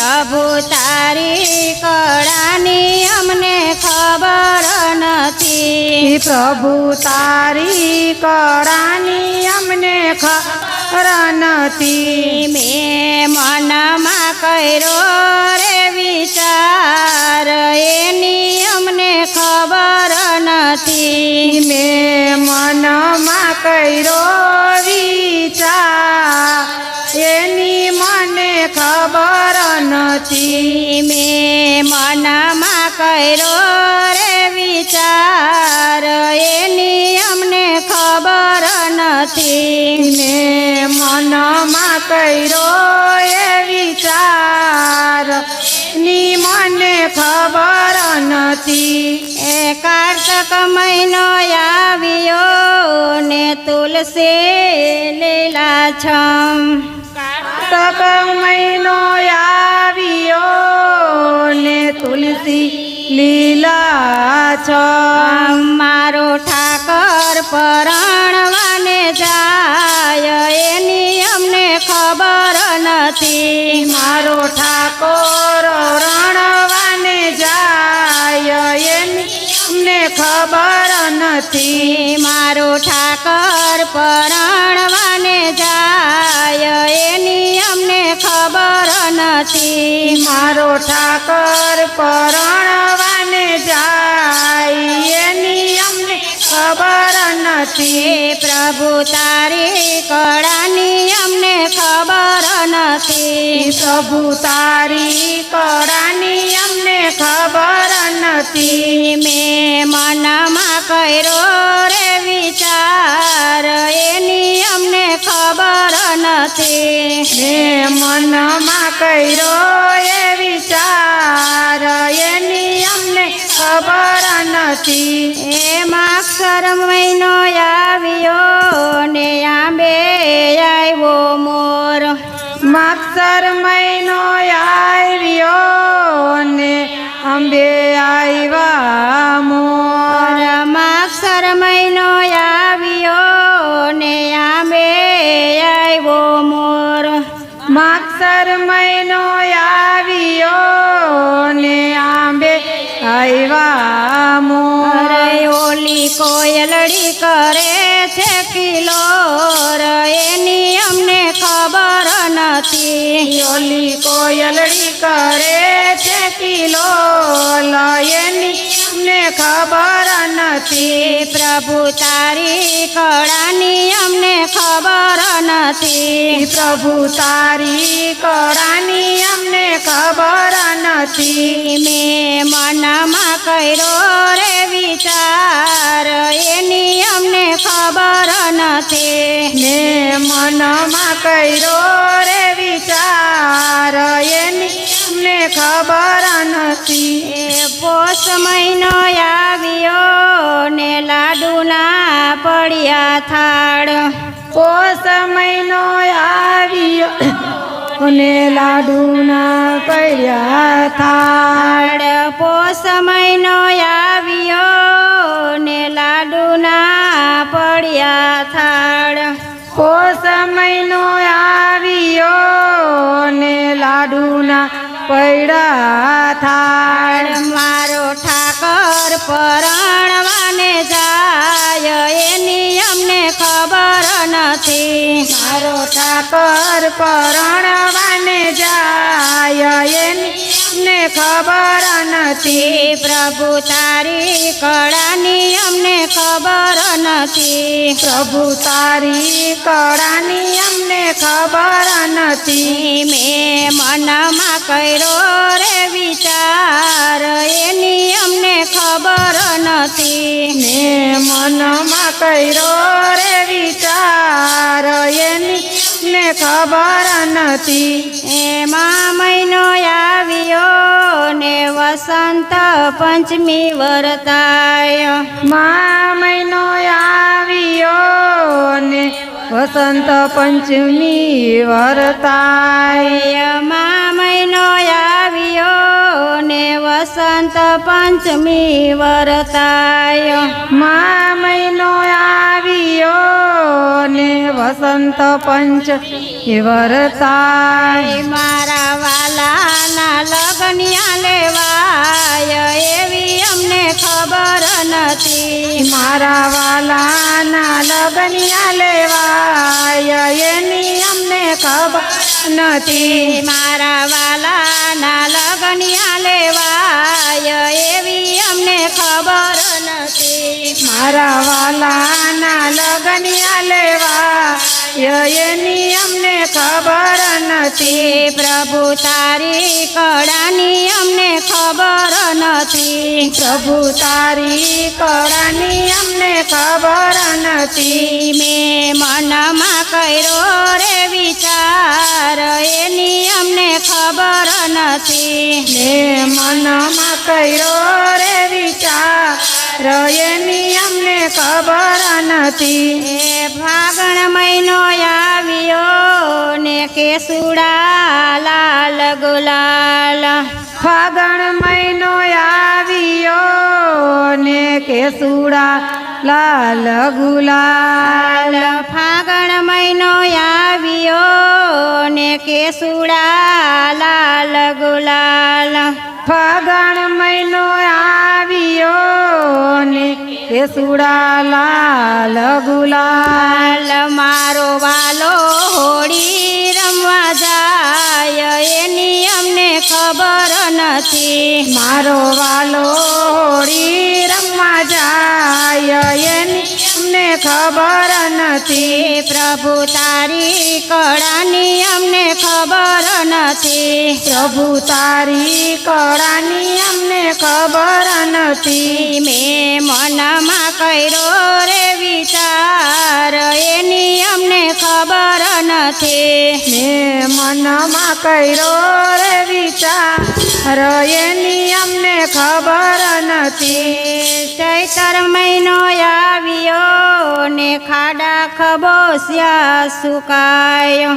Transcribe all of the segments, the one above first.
પ્રભુ તારી કળાની અમને ખબર નથી। પ્રભુ તારી કળાની અમને ખબર નથી। મેં મનમાં કર્યો રે વિચાર એની અમને ખબર નથી। મેં મનમાં કર્યો વિચાર એની મને ખબર નથી। મેં મનમાં કર્યો રે વિચાર એની અમને ખબર નથી। મેં મનમાં કર્યો એ વિચાર ની મને ખબર નથી। એ કાર્તક મહિનો આવ્યો ને તુલસી લીલાછમ। કાર્તક મહિનો આવ્યો ને તુલસી લીલાછમ। મારો ઠાકર પરણવાને જાય એની અમને ખબર નથી। મારો ઠાકોર રણવાને જાય એની અમને ખબર નથી। મારો ઠાકર પરણવાને જાય એની અમને ખબર નથી। મારો ઠાકર પરણવાને જાય એની અમને ખબર નથી। પ્રભુ તારી કળાની અમને ખબર નથી। પ્રભુ તારી કળાની અમને ખબર નથી। મેં મનમાં કર્યો રે વિચાર એની અમને ખબર નથી। મેં મનમાં કર્યો એ વિચાર એની અમને ખબર નથી। માક્ષર મહિનો આવ્યો ને આંબે આવ્યો મોર। માક્ષર મહિનો આવ્યો ને અંબે આવ્યા મોર। માક્ષર મહિનો આવ્યો ને આંબે આવ્યો મોર। માક્ષર મહિનો આવ્યો ને આંબે આવ્યા મોર। ઓલી કોયલડી કરે છે કિલોર એની અમને ખબર નથી। ઓલી કોયલડી કરે છે કિલોલ એની અમને ખબર નથી। પ્રભુ તારી કળાની અમને ખબર નથી। પ્રભુ તારી કળાની અમને ખબર નથી। મેં મનમાં કર્યો રે વિચાર એની અમને ખબર નથી। મેં મનમાં કર્યો રે વિચાર એની અમને ખબર નથી। પોષ મહિનો આવ્યો ને લાડુના પડ્યા થાળ। પોષ મહિનો આવ્યો ને લાડુના પડ્યા થાળ। પોષ મહિનો આવ્યો ને લાડુના પડ્યા થાળ। પોષ મહિનો આવ્યો ને લાડુના પડ્યા થાળ। મારો ઠાકર પરણવાને જાય એની અમને ખબર નથી। મારો ઠાકર પરણવાને જાય એની અમને ખબર નથી। પ્રભુ તારી કળાની અમને ખબર નથી। પ્રભુ તારી કળાની અમને ખબર નથી। મેં મનમાં કર્યો રે વિચાર એની અમને ખબર નથી। મેં મનમાં કર્યો રે વિચાર એની અમને ખબર નથી। એમાં મહિનો આવ્યો ને વસંત પંચમી વર્તાય। મા મહિનો આવ્યો ને વસંત પંચમી વર્તાય। મા મહિનો આવ્યો ને વસંત પંચમી વર્તાય। મા મહિનો આવ્યો ને વસંત પંચમી વર્તાય। મારા વાલા મારા વાલાના લગનિયા લેવાય એની અમને ખબર નથી. મારા વાલાના લગનિયા લેવાય એવી અમને ખબર નથી. મારા વાલાના લગનિયા લેવાય એની અમને ખબર નથી. પ્રભુ તારી કળાની અમને ખબર નથી. પ્રભુ તારી કળાની અમને ખબર નથી. મેં મનમાં કર્યો રે વિચાર એની અમને ખબર નથી. ને મનમાં કર્યો રે વિચાર એની અમને ખબર નથી. એ ફાગણ મહિનો આવ્યો ને કેસુડા લાલ ગુલાલ. ફાગણ મહિનો આવ્યો ને કેસુડા લાલ ગુલાલ. ફાગણ મહિનો આવ્યો ને કેસુડા લાલ ગુલાલ. ફાગણ મહિનો આવ્યો ને કેસુડા લાલ ગુલાલ. મારો વાલો હોળી રમવા જાય એની અમને ખબર નથી. મારો વાલો હોળી રમવા જાય એની અમને ખબર નથી. પ્રભુ તારી કળાની અમને ખબર નથી. પ્રભુ તારી કળાની અમને ખબર નથી. મેં મનમાં કર્યો રે વિચાર એની અમને ખબર નથી. ને મનમાં કર્યો રે વિચાર એની અમને ખબર નથી. ચૈતર મહિનો આવ્યો ને ખાડા ખબોસ્યા સુકાયો.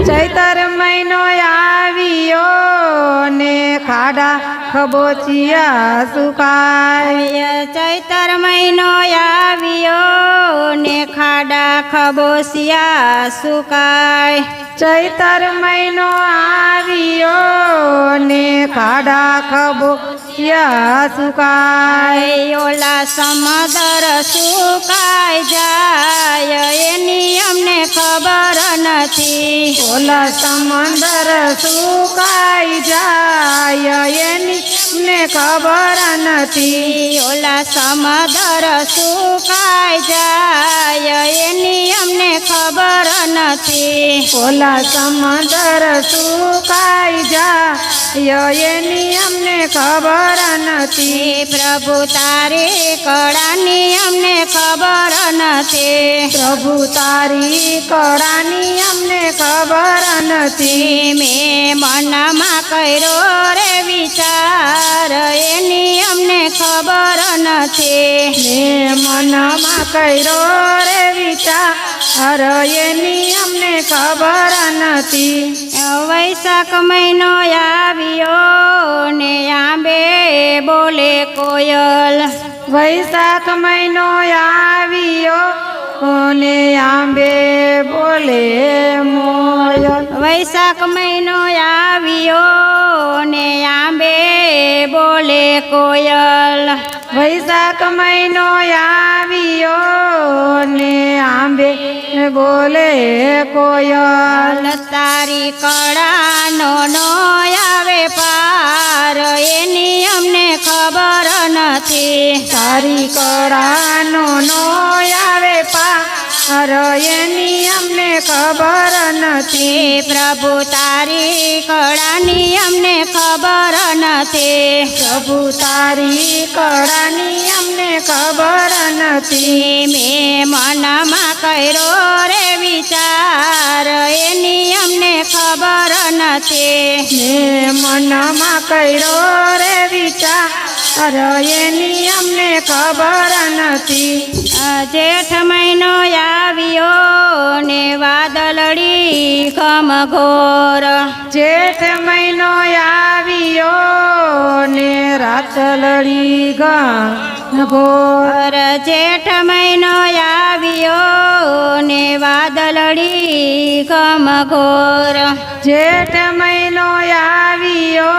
ચૈતર મહિનો આવ્યો ને ખાડા ખબોચિયા સુકાય. ચૈતર મહિનો આવ્યો ને ખાડા ખબોસિયા સુકાય. ચૈતર મહિનો આવ્યો ને ખાડા ખબોચિયા સુકાય. ઓલા સમદર સુકાઈ જાય એની અમને ખબર નથી. ઓલા સમંદર સુકાઈ જાય એની અમને ખબર નથી. ઓલા સમદર સુકાઈ જાય એની અમને ખબર નથી. ઓલા સમંદર સુકાઈ જાય એની અમને ખબર નથી. પ્રભુ તારી કળાની અમને ખબર નથી. પ્રભુ તારી કળાની અમને ખબર નથી. મેં મનમાં કર્યો રે વિચાર એની અમને ખબર નથી. ને મનમાં કર્યો રે વિચાર એની અમને ખબર નથી. વૈશાખ મહિનો આવ્યો ને આંબે બોલે કોયલ. વૈશાખ મહિનો આવ્યો ને આંબે બોલે મોયલ. વૈશાખ મહિનો આવ્યો ને આંબે બોલે કોયલ. વૈશાખ મહિનો આવ્યો ને આંબે બોલે કોયલ. તારી કળાનો નો આવે પાર એની અમને ખબર નથી. તારી કળાનો નો આવે પાર એની અમને ખબર નથી. પ્રભુ તારી કળાની અમને ખબર નથી. પ્રભુ તારી કળાની અમને ખબર નથી. મેં મનમાં કર્યો રે વિચાર એની અમને ખબર નથી. ને મનમાં કર્યો રે વિચાર એની અમને ખબર નથી. જેઠ મહિનો આવ્યો ને વાદળડી ઘમઘોર. જેઠ મહિનો આવ્યો ને રાતલડી ઘોર. જેઠ મહિનો આવ્યો ને વાદળડી ઘમઘોર. જેઠ મહિનો આવ્યો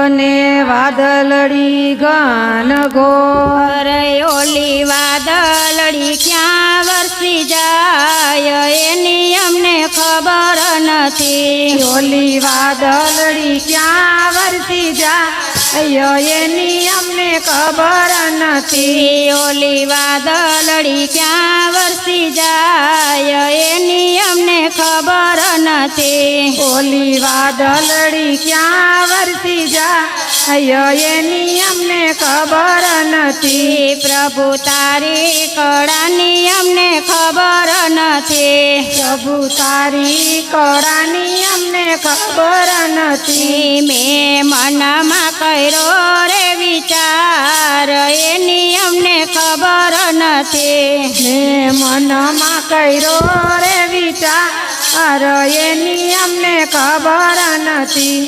ને વાદળડી ઘન ઘોર ઓલી વાદળડી ક્યાં વરસી જાય એની અમને ખબર નથી. ઓલી વાદળડી ક્યાં વરસી જાય એની અમને ખબર નથી. ઓલી વાદળડી ક્યાં વરસી જાય એની અમને ખબર નથી. ઓલી વાદળડી ક્યાં વરસી જાય એની અમને ખબર નથી. પ્રભુ તારી કળાની અમને ખબર નથી. પ્રભુ તારી કળાની અમને ખબર નથી. મેં મનમાં કર્યો રે વિચાર એની અમને ખબર નથી. મેં મનમાં કર્યો રે વિચાર એની અમને ખબર નથી.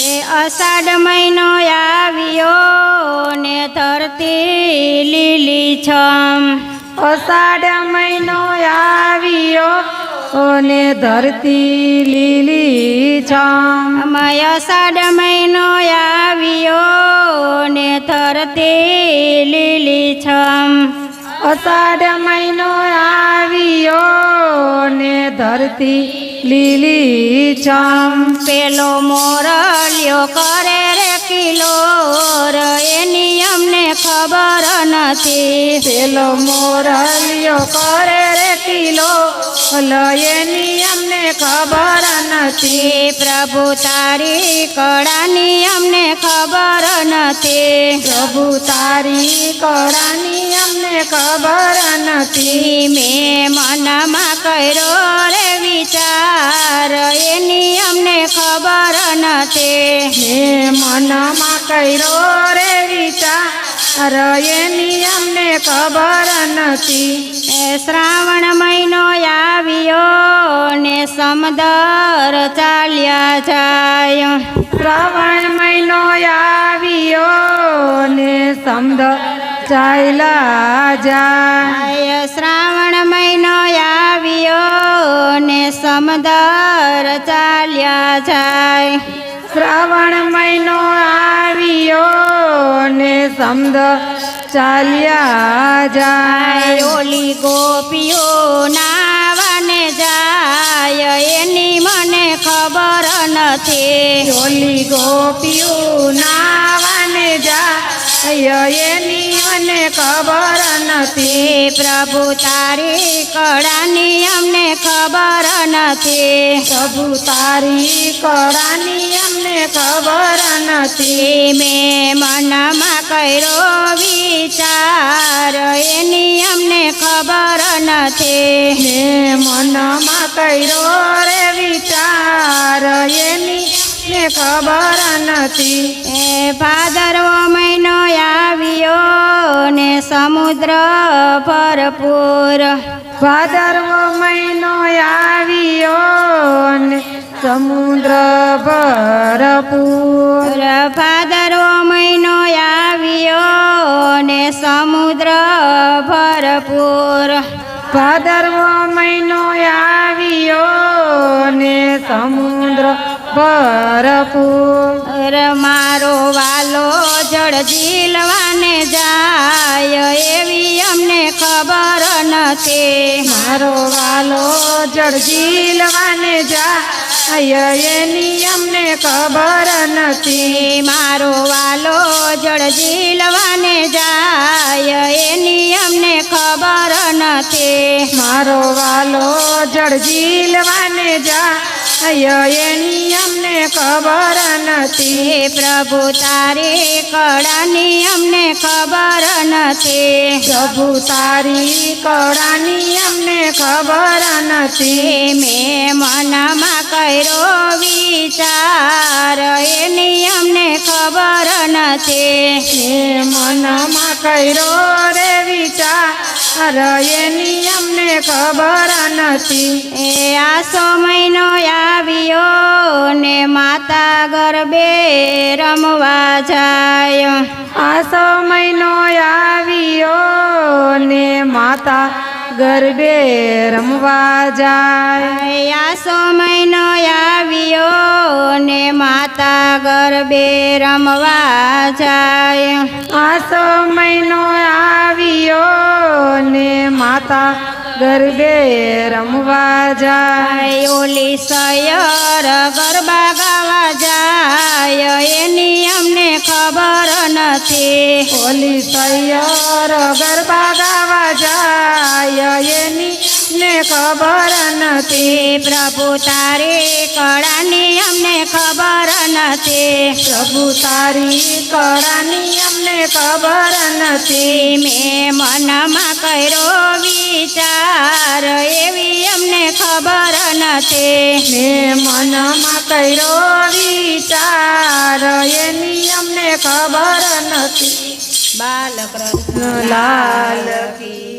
એ અષાઢ મહિનો આવ્યો ને ધરતી લીલી છમ. અષાઢ મહિનો આવ્યો ને ધરતી લીલી છમ. અમાય અષાઢ મહિનો આવ્યો ને ધરતી લીલી છમ. અષાઢ મહિનો આવ્યો ને ધરતી લીલી છમ. પેલો મોરલ્યો કરે રે કિલોર એની અમને ખબર નથી. પેલો મોરલિયો કરે રે કિલો એની અમને ખબર નથી. પ્રભુ તારી કળાની અમને ખબર નથી. પ્રભુ તારી કળાની અમને ખબર નથી. મેં મનમાં કર્યો રે વિચાર એની અમને ખબર નથી. મેં મનમાં કર્યો રે વિચાર એની અમને ખબર નથી. એ શ્રાવણ મહિનો આવ્યો ને સમદર ચાલ્યા જાય. શ્રાવણ મહિનો આવ્યો ને સમદ ચાલ્યા જાય. શ્રાવણ મહિનો આવ્યો ને સમદર ચાલ્યા જાય. શ્રાવણ મહિનો આવ્યો ને સમદ ચાલ્યા જાય. ઓલી ગોપીઓ નાવાને જાય એની મને ખબર નથી. ઓલી ગોપીઓ નાવાને જાય એની મને ખબર નથી. પ્રભુ તારી કળાની અમને ખબર નથી. પ્રભુ તારી કળાની અમને ખબર નથી. મેં મનમાં કર્યો વિચાર એની અમને ખબર નથી. મેં મનમાં કર્યો રે વિચાર એની ને ખબર નથી. એ ભાદરવો મહિનો આવ્યો ને સમુદ્ર ભરપૂર. ભાદરવો મહિનો આવ્યો ને સમુદ્ર ભરપૂર. ભાદરવો મહિનો આવ્યો ને સમુદ્ર ભરપૂર. ભાદરવો મહિનો આવ્યો ને સમુદ્ર ભરપૂર. મારો વાલો જળ ઝીલવાને જાય એવી અમને ખબર નથી. મારો વાલો જળ ઝીલવાને જાય એની અમને ખબર નથી. મારો વાલો જળ ઝીલવાને જાય એની અમને ખબર નથી. મારો વાલો જળ ઝીલવાને જાય એની અમને ખબર નથી. પ્રભુ તારી કળાની અમને ખબર નથી. પ્રભુ તારી કળાની અમને ખબર નથી. મેં મનમાં કર્યો વિચાર એની અમને ખબર નથી. મેં મનમાં કર્યો રે વિચાર એની અમને ખબર નથી. એ આસો મહિનો આવ્યો ને માતા ગરબે રમવા જાય. આસો મહિનો આવ્યો ને માતા ગરબે રમવા જાય. આસો મહિનો આવ્યો ને માતા ગરબે રમવા જાય. આસો મહિનો આવ્યો ને માતા ગરબે રમવા જાય. ઓલી સયર ગરબા ગાવા જાય એની અમને ખબર નથી. ઓલી સૈયર ગરબા ગાવા જાય એની ને ખબર નથી. પ્રભુ તારી કળાની અમને ખબર નથી. પ્રભુ તારી કળાની અમને ખબર નથી. મેં મનમાં કર્યો વિચાર એવી અમને ખબર નથી. મેં મનમાં કર્યો વિચાર એની અમને ખબર નથી. બાલકૃષ્ણ લાલ કી